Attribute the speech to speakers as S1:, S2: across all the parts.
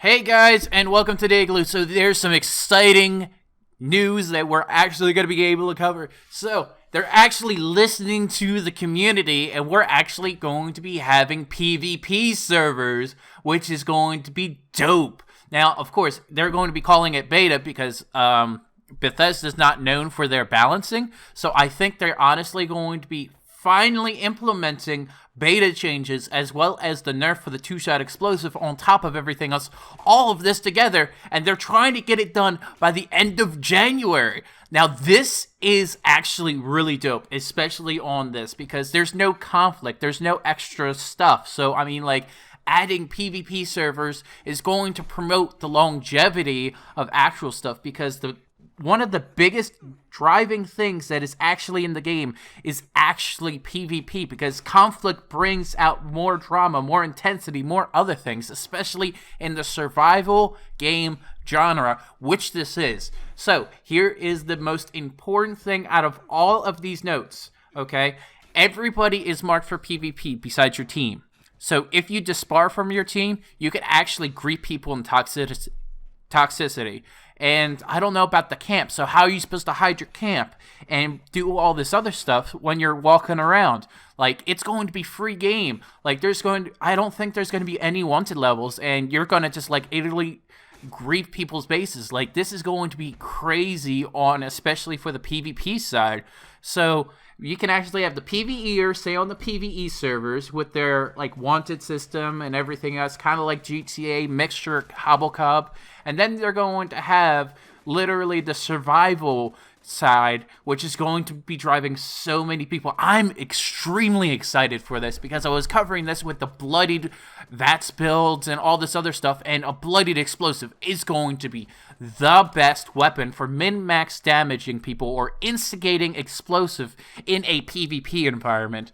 S1: Hey guys, and welcome to the Igloo. So there's some exciting news that we're actually going to be able to cover. So they're actually listening to the community, and we're actually going to be having PvP servers, which is going to be dope. Now, of course, they're going to be calling it beta because Bethesda's not known for their balancing. So I think they're honestly going to be finally implementing beta changes as well as the nerf for the two-shot explosive on top of everything else, all of this together, and they're trying to get it done by the end of January. Now this is actually really dope, especially on this, because there's no conflict, there's no extra stuff. So I mean, like, adding PvP servers is going to promote the longevity of actual stuff, because one of the biggest driving things that is actually in the game is actually PvP, because conflict brings out more drama, more intensity, more other things, especially in the survival game genre, which this is. So here is the most important thing out of all of these notes, okay? Everybody is marked for PvP besides your team. So if you dispar from your team, you can actually greet people in toxicity. And I don't know about the camp, so how are you supposed to hide your camp and do all this other stuff when you're walking around? Like, it's going to be free game. Like, I don't think there's going to be any wanted levels, and you're going to just, like, literally grief people's bases. Like, this is going to be crazy especially for the PvP side. So you can actually have the PvEers stay on the PvE servers with their, like, wanted system and everything else, kind of like GTA mixture Hobblecob. And then they're going to have literally the survival side, which is going to be driving so many people. I'm extremely excited for this because I was covering this with the bloodied VATS builds and all this other stuff, and a bloodied explosive is going to be the best weapon for min-max damaging people or instigating explosive in a PvP environment.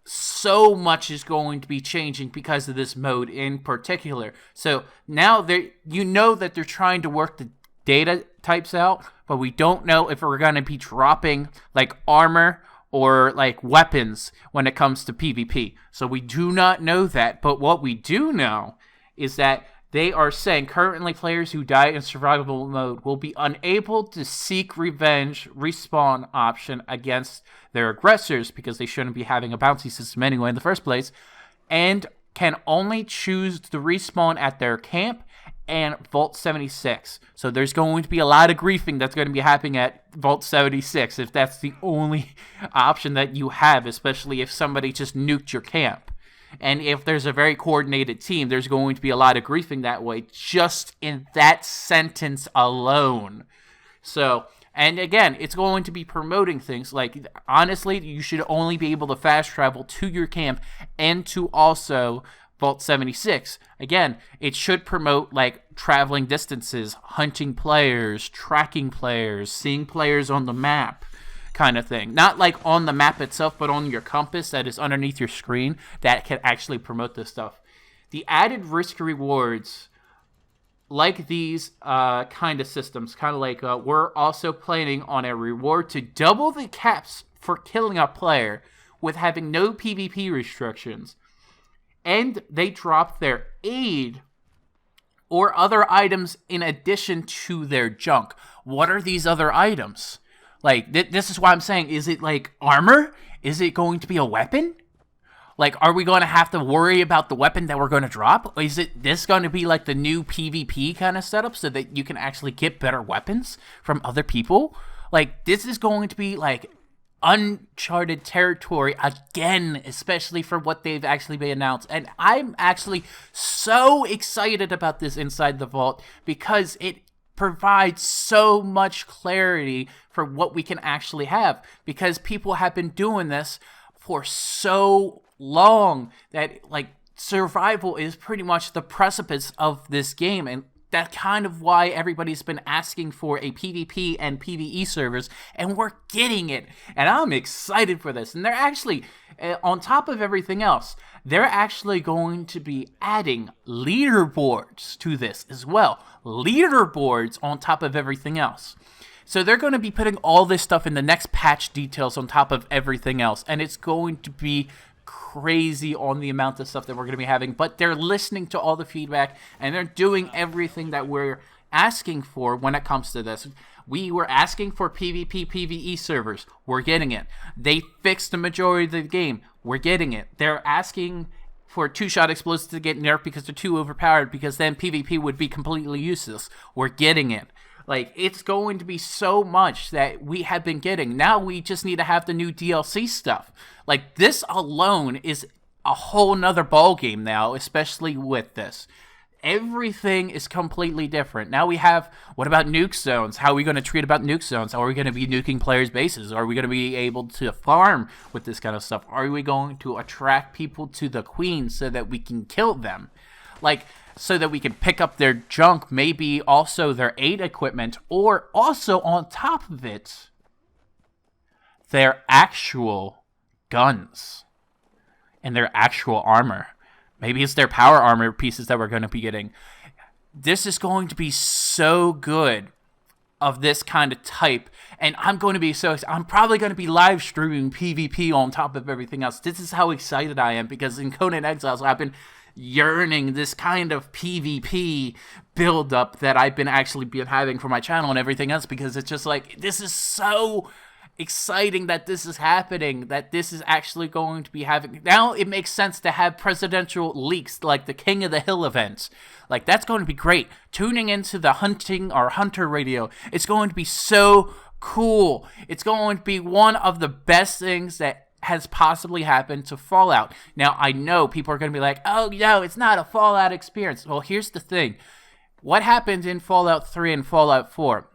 S1: So much is going to be changing because of this mode in particular. So now you know that they're trying to work the data types out, but we don't know if we're going to be dropping like armor or like weapons when it comes to PvP. So we do not know that, but what we do know is that they are saying currently players who die in survival mode will be unable to seek revenge respawn option against their aggressors, because they shouldn't be having a bounty system anyway in the first place, and can only choose to respawn at their camp and Vault 76. So there's going to be a lot of griefing that's going to be happening at Vault 76 if that's the only option that you have, especially if somebody just nuked your camp. And if there's a very coordinated team, there's going to be a lot of griefing that way, just in that sentence alone. So, and again, it's going to be promoting things like, honestly, you should only be able to fast travel to your camp and to also Vault 76. Again, it should promote like traveling distances, hunting players, tracking players, seeing players on the map, kind of thing. Not like on the map itself, but on your compass that is underneath your screen that can actually promote this stuff. The added risk rewards, like these kind of systems, kind of like we're also planning on a reward to double the caps for killing a player with having no PvP restrictions. And they drop their aid or other items in addition to their junk. What are these other items? Like, this is why I'm saying, is it like armor? Is it going to be a weapon? Like, are we going to have to worry about the weapon that we're going to drop? Or is this going to be like the new PvP kind of setup so that you can actually get better weapons from other people? Like, this is going to be like uncharted territory again, especially for what they've actually been announced. And I'm actually so excited about this Inside the Vault because it provides so much clarity for what we can actually have, because people have been doing this for so long that like survival is pretty much the precipice of this game, and that's kind of why everybody's been asking for a PvP and PvE servers, and we're getting it, and I'm excited for this. And they're actually, on top of everything else, they're actually going to be adding leaderboards to this as well. Leaderboards on top of everything else. So they're going to be putting all this stuff in the next patch details on top of everything else, and it's going to be crazy on the amount of stuff that we're going to be having, but they're listening to all the feedback, and they're doing everything that we're asking for when it comes to this. We were asking for PvP, PvE servers. We're getting it. They fixed the majority of the game. We're getting it. They're asking for two-shot explosives to get nerfed because they're too overpowered, because then PvP would be completely useless. We're getting it. Like, it's going to be so much that we have been getting. Now we just need to have the new DLC stuff. Like, this alone is a whole nother ballgame now, especially with this. Everything is completely different. Now we have, what about nuke zones? How are we going to treat about nuke zones? Are we going to be nuking players' bases? Are we going to be able to farm with this kind of stuff? Are we going to attract people to the queen so that we can kill them? Like, so that we can pick up their junk, maybe also their aid equipment, or also on top of it, their actual guns and their actual armor. Maybe it's their power armor pieces that we're going to be getting. This is going to be so good of this kind of type. And I'm going to be so excited. I'm probably going to be live streaming PvP on top of everything else. This is how excited I am, because in Conan Exiles, I've been yearning this kind of PvP build-up that I've been having for my channel and everything else, because it's just like, this is so exciting that this is happening, that this is actually going to be having. Now it makes sense to have presidential leaks like the King of the Hill events. Like, that's going to be great. Tuning into the hunter radio, it's going to be so cool. It's going to be one of the best things that has possibly happened to Fallout. Now, I know people are going to be like, oh, no, it's not a Fallout experience. Well, here's the thing. What happened in Fallout 3 and Fallout 4?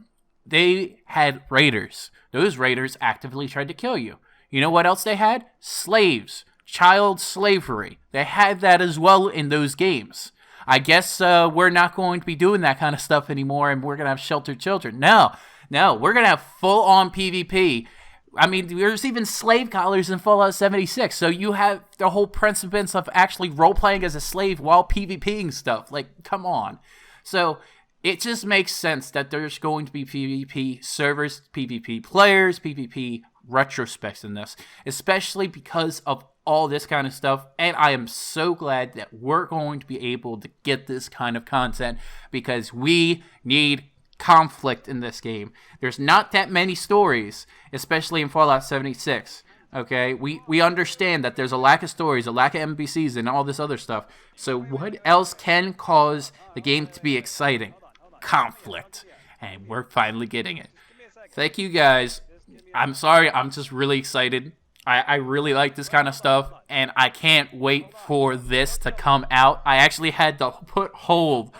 S1: They had raiders. Those raiders actively tried to kill you. You know what else they had? Slaves. Child slavery. They had that as well in those games. I guess we're not going to be doing that kind of stuff anymore, and we're going to have sheltered children. No, we're going to have full-on PvP. I mean, there's even slave collars in Fallout 76, so you have the whole principles of actually role-playing as a slave while PvPing stuff. Like, come on. So it just makes sense that there's going to be PvP servers, PvP players, PvP retrospects in this, especially because of all this kind of stuff. And I am so glad that we're going to be able to get this kind of content, because we need conflict in this game. There's not that many stories, especially in Fallout 76. Okay, we understand that there's a lack of stories, a lack of NPCs, and all this other stuff. So what else can cause the game to be exciting? Conflict. And we're finally getting it. Thank you guys. I'm sorry, I'm just really excited. I really like this kind of stuff, and I can't wait for this to come out. I actually had to hold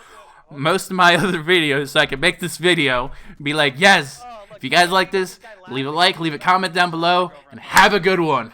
S1: most of my other videos so I could make this video and be like, yes, if you guys like this, leave a like, leave a comment down below, and have a good one.